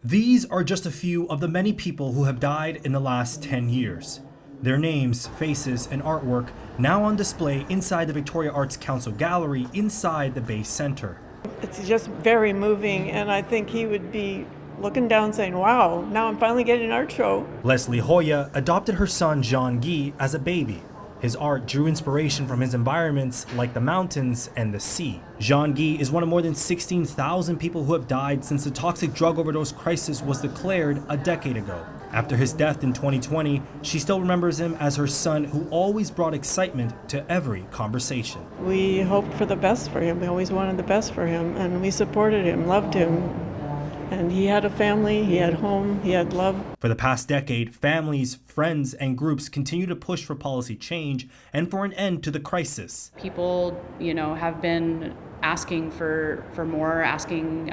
These are just a few of the many people who have died in the last 10 years. Their names, faces, and artwork now on display inside the Victoria Arts Council gallery inside the Bay Center. It's just very moving, and I think he would be looking down saying, wow, now I'm finally getting an art show. Leslie Hoya adopted her son Jean-Guy as a baby. His art drew inspiration from his environments like the mountains and the sea. Jean-Guy is one of more than 16,000 people who have died since the toxic drug overdose crisis was declared a decade ago. After his death in 2020, she still remembers him as her son who always brought excitement to every conversation. We hoped for the best for him. We always wanted the best for him, and we supported him, loved him. And he had a family, he had home, he had love. For the past decade, families, friends, and groups continue to push for policy change and for an end to the crisis. People, have been asking for more, asking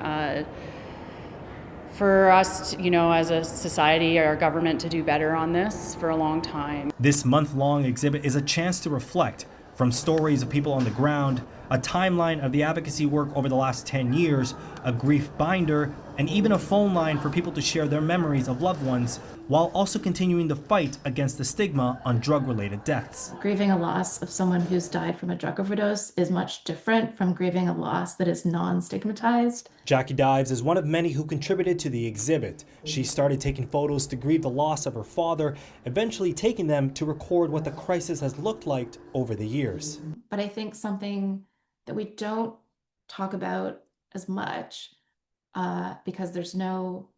for us, as a society, our government to do better on this for a long time. This month-long exhibit is a chance to reflect, from stories of people on the ground, a timeline of the advocacy work over the last 10 years, a grief binder, and even a phone line for people to share their memories of loved ones, while also continuing the fight against the stigma on drug-related deaths. Grieving a loss of someone who's died from a drug overdose is much different from grieving a loss that is non-stigmatized. Jackie Dives is one of many who contributed to the exhibit. She started taking photos to grieve the loss of her father, eventually taking them to record what the crisis has looked like over the years. But I think something that we don't talk about as much because there's no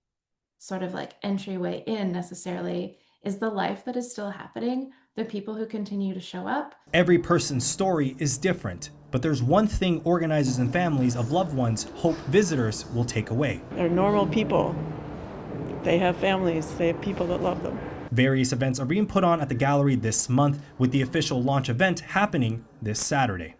sort of like entryway in necessarily is the life that is still happening, the people who continue to show up. Every person's story is different, but there's one thing organizers and families of loved ones hope visitors will take away. They're normal people. They have families, they have people that love them. Various events are being put on at the gallery this month, with the official launch event happening this Saturday.